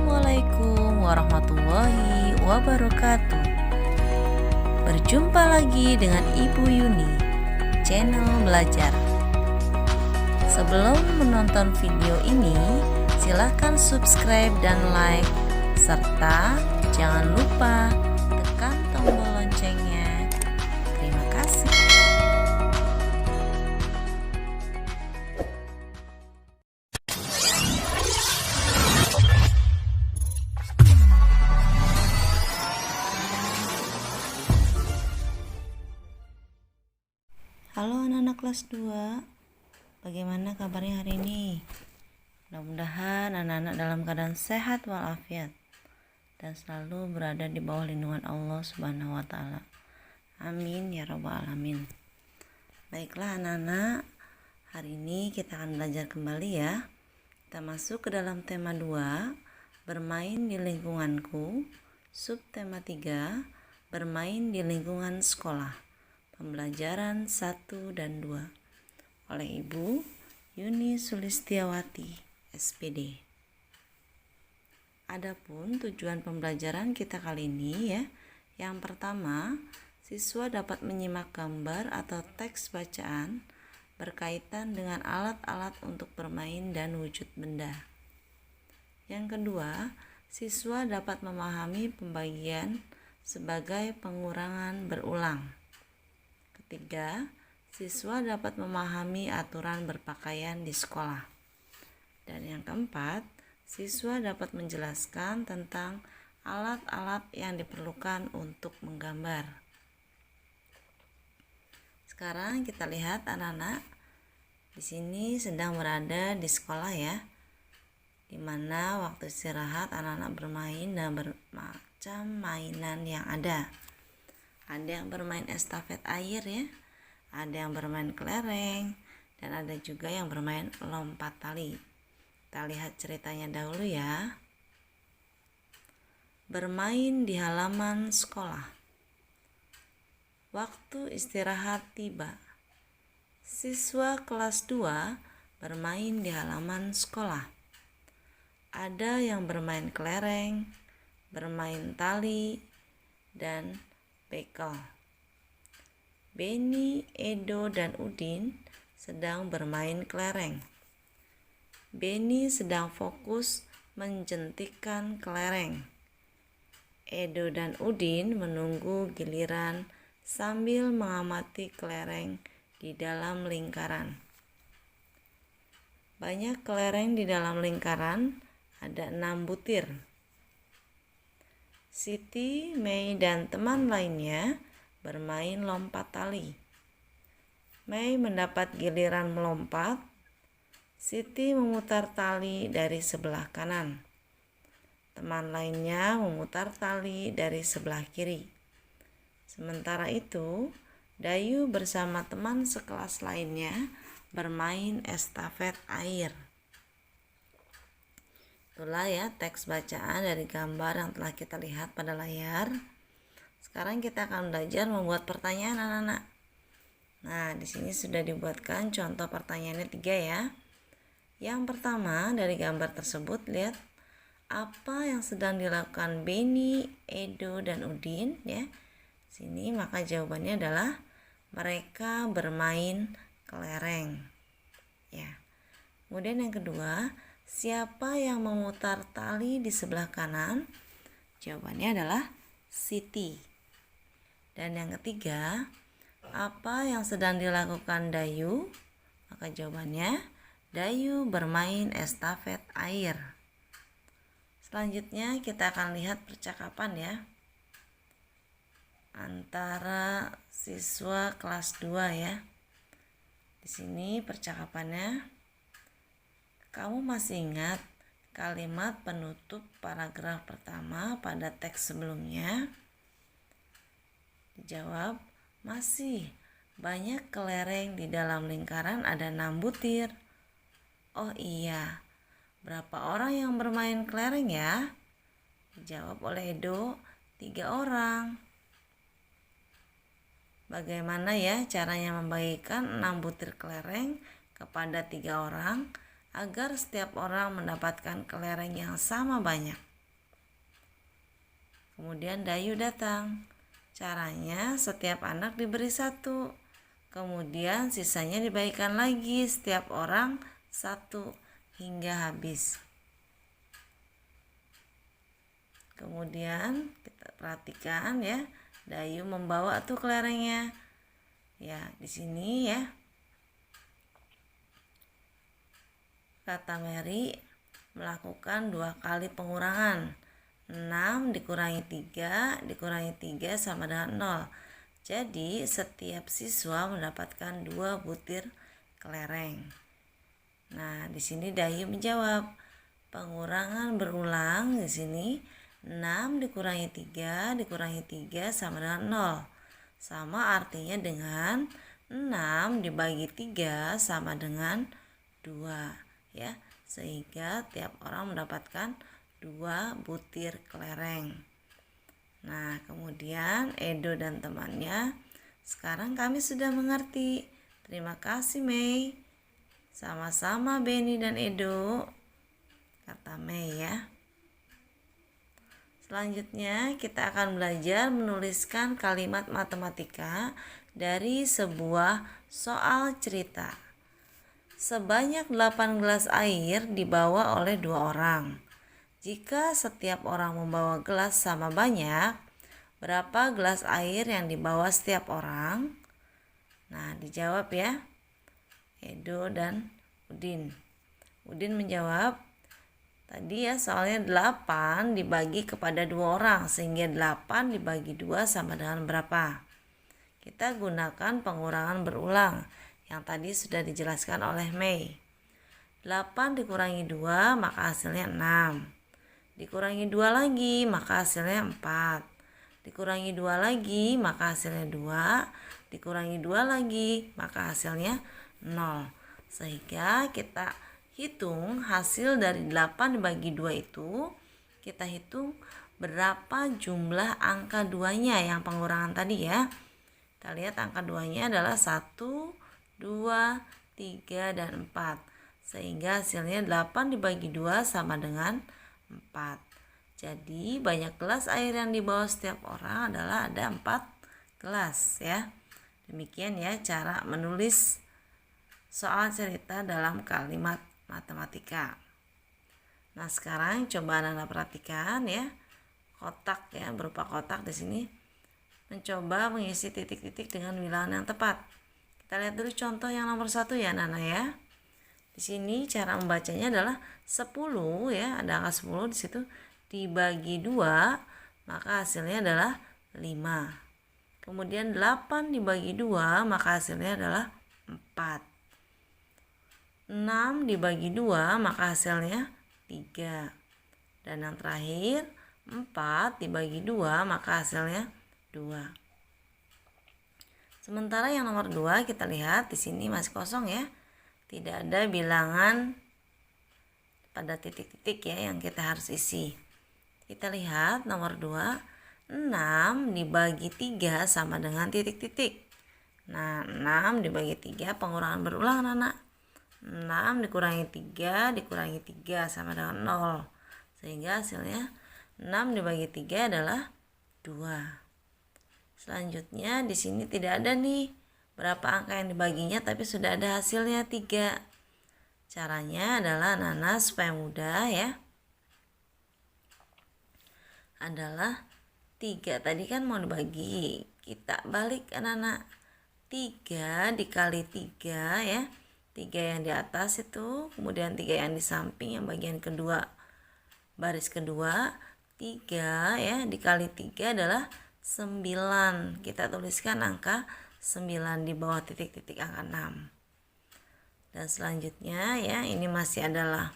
Assalamualaikum warahmatullahi wabarakatuh. Berjumpa lagi dengan Ibu Yuni, channel belajar. Sebelum menonton video ini, silakan subscribe dan like, serta jangan lupa tekan tombol loncengnya. Terima kasih. Halo anak-anak kelas 2, bagaimana kabarnya hari ini? Mudah-mudahan anak-anak dalam keadaan sehat walafiat dan selalu berada di bawah lindungan Allah Subhanahu wa Ta'ala. Amin ya Rabbal Alamin. Baiklah anak-anak, hari ini kita akan belajar kembali ya. Kita masuk ke dalam tema 2, bermain di lingkunganku. Subtema 3, bermain di lingkungan sekolah. Pembelajaran 1 dan 2 oleh Ibu Yuni Sulistiawati, SPD. Adapun tujuan pembelajaran kita kali ini ya. Yang pertama, siswa dapat menyimak gambar atau teks bacaan berkaitan dengan alat-alat untuk bermain dan wujud benda. Yang kedua, siswa dapat memahami pembagian sebagai pengurangan berulang. Ketiga, siswa dapat memahami aturan berpakaian di sekolah. Dan yang keempat, siswa dapat menjelaskan tentang alat-alat yang diperlukan untuk menggambar. Sekarang kita lihat anak-anak di sini sedang berada di sekolah ya, di mana waktu istirahat anak-anak bermain dan bermacam mainan yang ada. Ada yang bermain estafet air ya, ada yang bermain kelereng, dan ada juga yang bermain lompat tali. Kita lihat ceritanya dahulu ya. Bermain di halaman sekolah. Waktu istirahat tiba. Siswa kelas 2 bermain di halaman sekolah. Ada yang bermain kelereng, bermain tali, dan bekel. Beni, Edo, dan Udin sedang bermain kelereng. Beni sedang fokus menjentikkan kelereng. Edo dan Udin menunggu giliran sambil mengamati kelereng di dalam lingkaran. Banyak kelereng di dalam lingkaran, ada 6 butir. Siti, Mei, dan teman lainnya bermain lompat tali. Mei mendapat giliran melompat. Siti memutar tali dari sebelah kanan. Teman lainnya memutar tali dari sebelah kiri. Sementara itu, Dayu bersama teman sekelas lainnya bermain estafet air. Itulah ya teks bacaan dari gambar yang telah kita lihat pada layar. Sekarang kita akan belajar membuat pertanyaan anak-anak. Nah, di sini sudah dibuatkan contoh pertanyaannya 3 ya. Yang pertama, dari gambar tersebut lihat apa yang sedang dilakukan Beni, Edo, dan Udin ya. Sini maka jawabannya adalah mereka bermain kelereng. Ya. Kemudian yang kedua, siapa yang memutar tali di sebelah kanan? Jawabannya adalah Siti. Dan yang ketiga, apa yang sedang dilakukan Dayu? Maka jawabannya, Dayu bermain estafet air. Selanjutnya kita akan lihat percakapan ya, antara siswa kelas 2 ya. Di sini percakapannya, kamu masih ingat kalimat penutup paragraf pertama pada teks sebelumnya? Dijawab, masih. Banyak kelereng di dalam lingkaran, ada 6 butir. Oh iya, berapa orang yang bermain kelereng ya? Dijawab oleh Edo, 3 orang. Bagaimana ya caranya membagikan 6 butir kelereng kepada 3 orang agar setiap orang mendapatkan kelereng yang sama banyak? Kemudian Dayu datang. Caranya setiap anak diberi 1. Kemudian sisanya dibagikan lagi, setiap orang 1 hingga habis. Kemudian kita perhatikan ya, Dayu membawa tuh kelerengnya. Ya, di sini ya. Kata Mary melakukan 2 kali pengurangan. 6 dikurangi 3 sama dengan 0. Jadi setiap siswa mendapatkan 2 butir kelereng. Nah, di sini Dayu menjawab, pengurangan berulang di sini 6 dikurangi 3 sama dengan 0. Sama artinya dengan 6 dibagi 3 sama dengan 2 ya. Sehingga tiap orang mendapatkan 2 butir kelereng. Nah, kemudian Edo dan temannya, sekarang kami sudah mengerti. Terima kasih Mei. Sama-sama Benny dan Edo, kata Mei ya. Selanjutnya kita akan belajar menuliskan kalimat matematika dari sebuah soal cerita. Sebanyak 8 gelas air dibawa oleh 2 orang. Jika setiap orang membawa gelas sama banyak, berapa gelas air yang dibawa setiap orang? Nah, dijawab ya, Edo dan Udin. Udin menjawab, tadi ya soalnya 8 dibagi kepada 2 orang, sehingga 8 dibagi 2 sama dengan berapa? Kita gunakan pengurangan berulang yang tadi sudah dijelaskan oleh Mei. 8 dikurangi 2 maka hasilnya 6. Dikurangi 2 lagi maka hasilnya 4. Dikurangi 2 lagi maka hasilnya 2. Dikurangi 2 lagi maka hasilnya 0. Sehingga kita hitung hasil dari 8 dibagi 2 itu, kita hitung berapa jumlah angka 2-nya yang pengurangan tadi ya. Kita lihat angka 2-nya adalah 1, 2, 3, dan 4. Sehingga hasilnya 8 dibagi 2 sama dengan 4. Jadi banyak gelas air yang dibawa setiap orang adalah ada 4 gelas ya. Demikian ya cara menulis soal cerita dalam kalimat matematika. Nah, sekarang coba Anda perhatikan ya. Kotak ya, berupa kotak di sini. Mencoba mengisi titik-titik dengan bilangan yang tepat. Kita lihat dulu contoh yang nomor 1 ya, Nana ya. Di sini cara membacanya adalah 10 ya, ada angka 10 di situ dibagi 2, maka hasilnya adalah 5. Kemudian 8 dibagi 2, maka hasilnya adalah 4. 6 dibagi 2 maka hasilnya 3. Dan yang terakhir 4 dibagi 2 maka hasilnya 2. Sementara yang nomor 2 kita lihat di sini masih kosong ya. Tidak ada bilangan pada titik-titik ya yang kita harus isi. Kita lihat nomor 2, 6 dibagi 3 sama dengan titik-titik. Nah, 6 dibagi 3 pengurangan berulang anak. 6 dikurangi 3 sama dengan 0. Sehingga hasilnya 6 dibagi 3 adalah 2. Selanjutnya di sini tidak ada nih berapa angka yang dibaginya, tapi sudah ada hasilnya 3. Caranya adalah Nana supaya mudah ya. Adalah 3 tadi kan mau dibagi. Kita balik anak-anak. 3 dikali 3 ya. 3 yang di atas itu, kemudian 3 yang di samping yang bagian kedua, baris kedua. 3 ya dikali 3 adalah 9. Kita tuliskan angka 9 di bawah titik-titik angka 6. Dan selanjutnya ya, ini masih adalah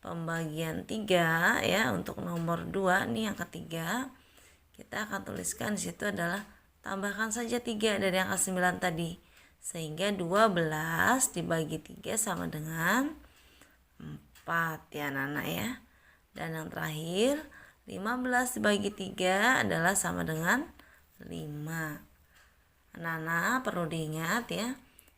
pembagian 3 ya. Untuk nomor 2 nih angka 3, kita akan tuliskan di situ adalah tambahkan saja 3 dari angka 9 tadi. Sehingga 12 dibagi 3 sama dengan 4 ya Nana ya. Dan yang terakhir 15 dibagi 3 adalah sama dengan 5. Nana perlu diingat ya.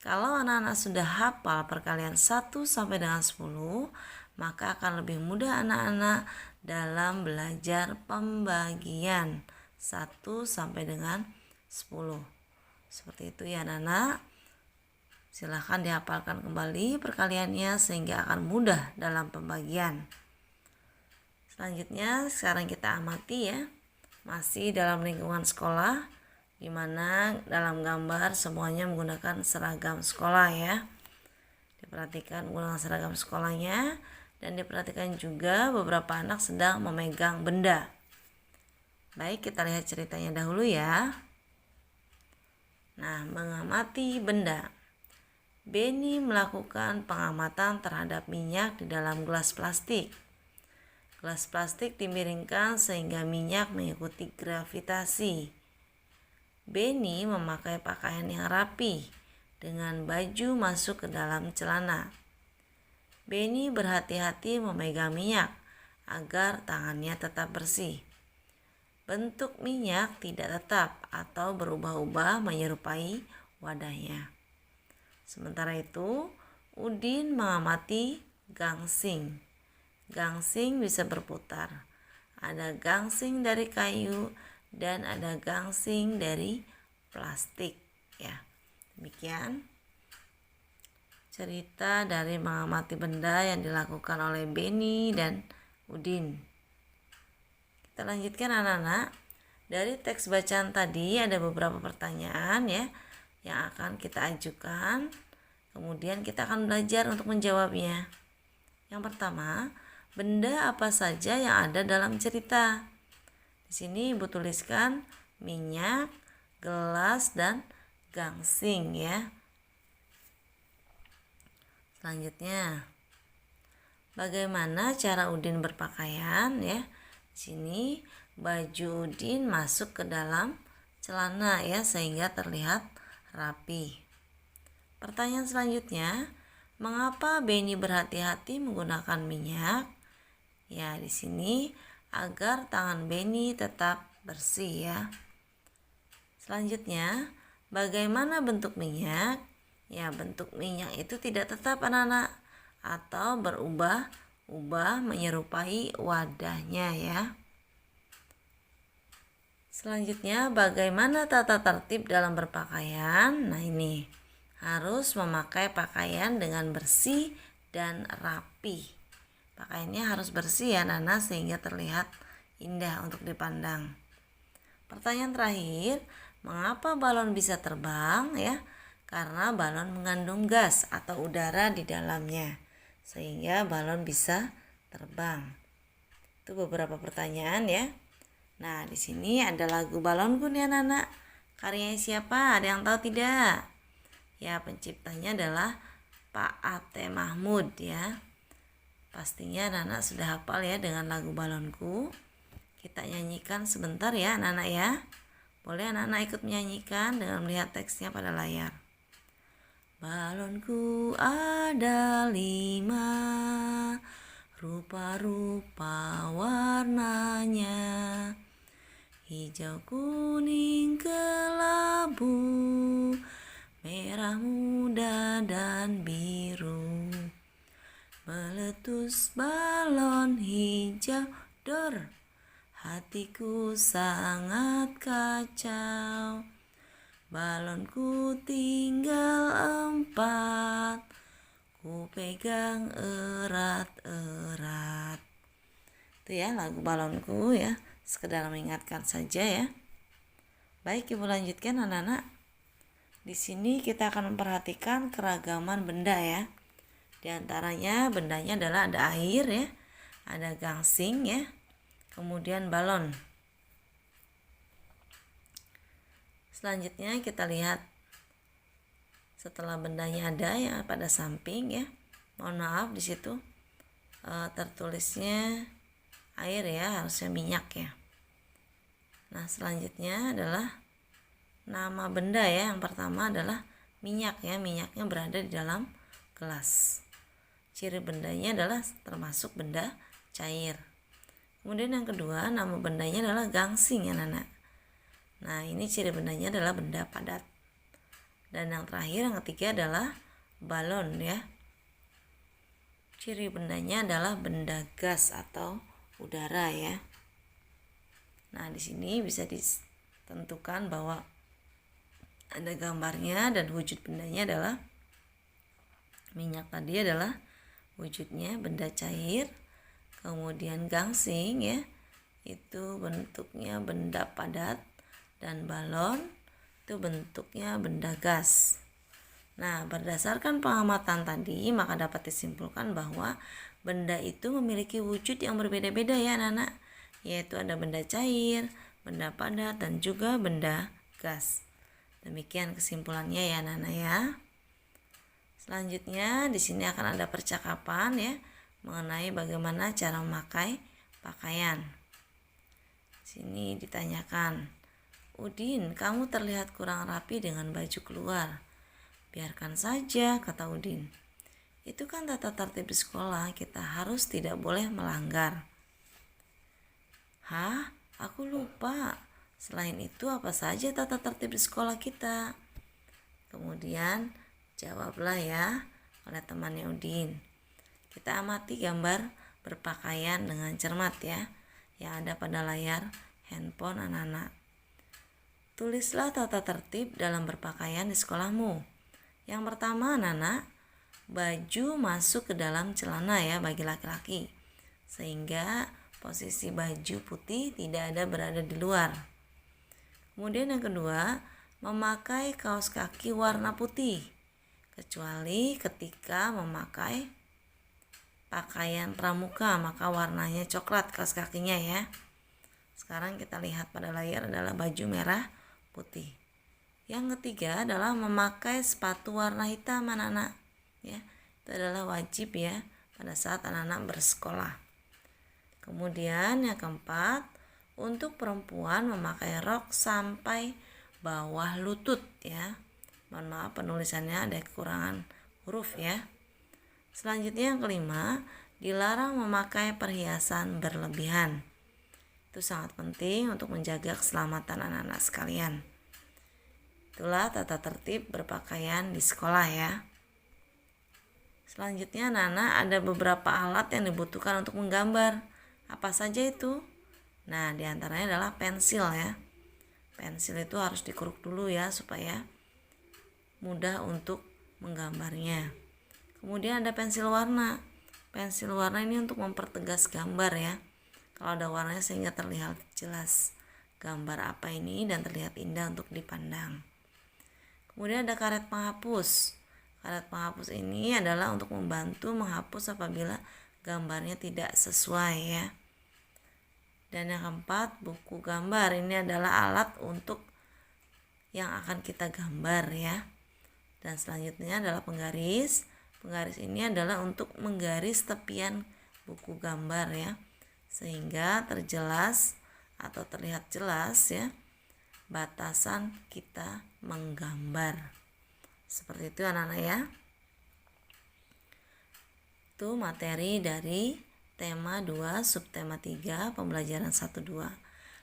Kalau anak-anak sudah hafal perkalian 1 sampai dengan 10, maka akan lebih mudah anak-anak dalam belajar pembagian 1 sampai dengan 10. Seperti itu ya anak-anak. Silahkan dihafalkan kembali perkaliannya sehingga akan mudah dalam pembagian. Selanjutnya sekarang kita amati ya. Masih dalam lingkungan sekolah, di mana dalam gambar semuanya menggunakan seragam sekolah ya. Diperhatikan menggunakan seragam sekolahnya dan diperhatikan juga beberapa anak sedang memegang benda. Baik, kita lihat ceritanya dahulu ya. Nah, mengamati benda. Benny melakukan pengamatan terhadap minyak di dalam gelas plastik. Gelas plastik dimiringkan sehingga minyak mengikuti gravitasi. Benny memakai pakaian yang rapi dengan baju masuk ke dalam celana. Benny berhati-hati memegang minyak agar tangannya tetap bersih. Bentuk minyak tidak tetap atau berubah-ubah menyerupai wadahnya. Sementara itu, Udin mengamati gangsing. Gangsing bisa berputar. Ada gangsing dari kayu dan ada gangsing dari plastik ya. Demikian cerita dari mengamati benda yang dilakukan oleh Benny dan Udin. Kita lanjutkan anak-anak. Dari teks bacaan tadi ada beberapa pertanyaan ya yang akan kita ajukan. Kemudian kita akan belajar untuk menjawabnya. Yang pertama, benda apa saja yang ada dalam cerita? Di sini Ibu tuliskan minyak, gelas, dan gangsing ya. Selanjutnya, bagaimana cara Udin berpakaian ya? Di sini baju Udin masuk ke dalam celana ya sehingga terlihat rapi. Pertanyaan selanjutnya, mengapa Benny berhati-hati menggunakan minyak? Ya, di sini agar tangan Benny tetap bersih ya. Selanjutnya, bagaimana bentuk minyak? Ya, bentuk minyak itu tidak tetap anak-anak atau berubah-ubah menyerupai wadahnya ya. Selanjutnya, bagaimana tata tertib dalam berpakaian? Nah, ini harus memakai pakaian dengan bersih dan rapi. Pakaiannya harus bersih ya anak-anak sehingga terlihat indah untuk dipandang. Pertanyaan terakhir, mengapa balon bisa terbang ya? Karena balon mengandung gas atau udara di dalamnya sehingga balon bisa terbang. Itu beberapa pertanyaan ya. Nah, di sini ada lagu Balonku nih anak-anak. Karyanya siapa? Ada yang tahu tidak? Ya, penciptanya adalah Pak Ate Mahmud ya. Pastinya anak-anak sudah hafal ya dengan lagu Balonku. Kita nyanyikan sebentar ya anak-anak ya. Boleh anak-anak ikut menyanyikan dengan melihat teksnya pada layar. Balonku ada 5, rupa-rupa warnanya, hijau, kuning, kelabu, merah muda dan biru. Meletus balon hijau, dor, hatiku sangat kacau. Balonku tinggal 4, ku pegang erat-erat. Itu ya lagu Balonku ya, sekedar mengingatkan saja ya. Baik, Ibu lanjutkan anak-anak. Di sini kita akan memperhatikan keragaman benda ya. Di antaranya bendanya adalah ada air ya, ada gangsing ya, kemudian balon. Selanjutnya kita lihat setelah bendanya ada ya pada samping ya. Mohon maaf di situ tertulisnya air ya, harusnya minyak ya. Nah, selanjutnya adalah nama benda ya. Yang pertama adalah minyak ya. Minyaknya berada di dalam gelas. Ciri bendanya adalah termasuk benda cair. Kemudian yang kedua, nama bendanya adalah gangsing ya anak-anak. Nah, ini ciri bendanya adalah benda padat. Dan yang terakhir, yang ketiga adalah balon ya. Ciri bendanya adalah benda gas atau udara ya. Nah, di sini bisa ditentukan bahwa ada gambarnya dan wujud bendanya adalah minyak tadi adalah wujudnya benda cair. Kemudian gangsing ya, itu bentuknya benda padat, dan balon itu bentuknya benda gas. Nah, berdasarkan pengamatan tadi, maka dapat disimpulkan bahwa benda itu memiliki wujud yang berbeda-beda ya anak-anak, yaitu ada benda cair, benda padat, dan juga benda gas. Demikian kesimpulannya ya anak-anak ya. Selanjutnya di sini akan ada percakapan ya mengenai bagaimana cara memakai pakaian. Sini ditanyakan, "Udin, kamu terlihat kurang rapi dengan baju keluar." "Biarkan saja," kata Udin. "Itu kan tata tertib di sekolah, kita harus tidak boleh melanggar." "Hah? Aku lupa. Selain itu apa saja tata tertib di sekolah kita?" Kemudian jawablah ya oleh temannya Udin. Kita amati gambar berpakaian dengan cermat ya, yang ada pada layar handphone anak-anak. Tulislah tata tertib dalam berpakaian di sekolahmu. Yang pertama anak-anak, baju masuk ke dalam celana ya bagi laki-laki, sehingga posisi baju putih tidak ada berada di luar. Kemudian yang kedua, memakai kaos kaki warna putih, kecuali ketika memakai pakaian pramuka, maka warnanya coklat kaos kakinya ya. Sekarang kita lihat pada layar adalah baju merah putih. Yang ketiga adalah memakai sepatu warna hitam anak-anak ya. Itu adalah wajib ya pada saat anak-anak bersekolah. Kemudian yang keempat, untuk perempuan memakai rok sampai bawah lutut ya. Mohon maaf penulisannya ada kekurangan huruf ya. Selanjutnya yang kelima, dilarang memakai perhiasan berlebihan. Itu sangat penting untuk menjaga keselamatan anak-anak sekalian. Itulah tata tertib berpakaian di sekolah ya. Selanjutnya anak-anak ada beberapa alat yang dibutuhkan untuk menggambar. Apa saja itu? Nah, diantaranya adalah pensil ya. Pensil itu harus dikeruk dulu ya supaya mudah untuk menggambarnya. Kemudian ada pensil warna. Pensil warna ini untuk mempertegas gambar ya. Kalau ada warnanya sehingga terlihat jelas gambar apa ini dan terlihat indah untuk dipandang. Kemudian ada karet penghapus. Karet penghapus ini adalah untuk membantu menghapus apabila gambarnya tidak sesuai ya. Dan yang keempat, buku gambar. Ini adalah alat untuk yang akan kita gambar ya. Dan selanjutnya adalah penggaris. Penggaris ini adalah untuk menggaris tepian buku gambar ya, sehingga terjelas atau terlihat jelas ya batasan kita menggambar. Seperti itu anak-anak ya. Itu materi dari tema 2 subtema 3 pembelajaran 1-2.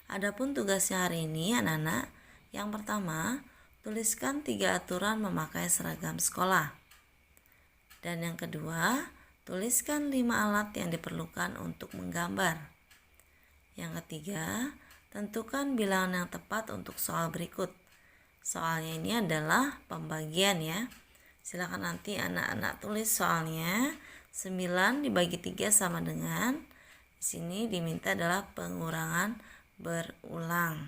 Adapun tugasnya hari ini anak-anak, yang pertama, tuliskan 3 aturan memakai seragam sekolah. Dan yang kedua, tuliskan 5 alat yang diperlukan untuk menggambar. Yang ketiga, tentukan bilangan yang tepat untuk soal berikut. Soalnya ini adalah pembagian ya. Silakan nanti anak-anak tulis soalnya. 9 dibagi 3 sama dengan, di sini diminta adalah pengurangan berulang.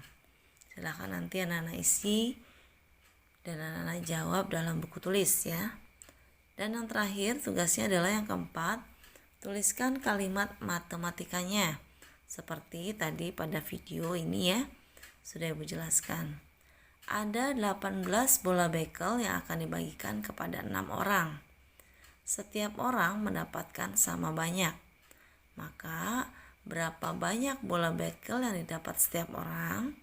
Silakan nanti anak-anak isi dan anak-anak jawab dalam buku tulis ya. Dan yang terakhir tugasnya adalah yang keempat, tuliskan kalimat matematikanya. Seperti tadi pada video ini ya, sudah Ibu jelaskan. Ada 18 bola bekel yang akan dibagikan kepada 6 orang. Setiap orang mendapatkan sama banyak. Maka berapa banyak bola bekel yang didapat setiap orang?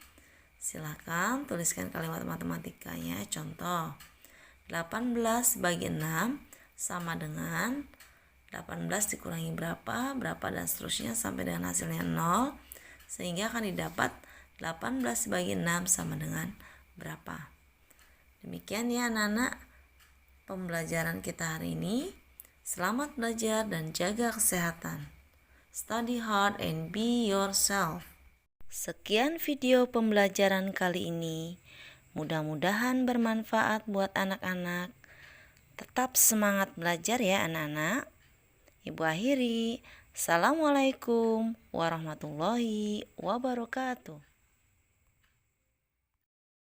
Silakan tuliskan kalimat matematikanya. Contoh, 18 bagi 6 sama dengan 18 dikurangi berapa, dan seterusnya sampai dengan hasilnya 0, sehingga akan didapat 18 bagi 6 sama dengan berapa. Demikian ya anak-anak pembelajaran kita hari ini. Selamat belajar dan jaga kesehatan. Study hard and be yourself. Sekian video pembelajaran kali ini. Mudah-mudahan bermanfaat buat anak-anak. Tetap semangat belajar ya anak-anak. Ibu akhiri. Assalamualaikum warahmatullahi wabarakatuh.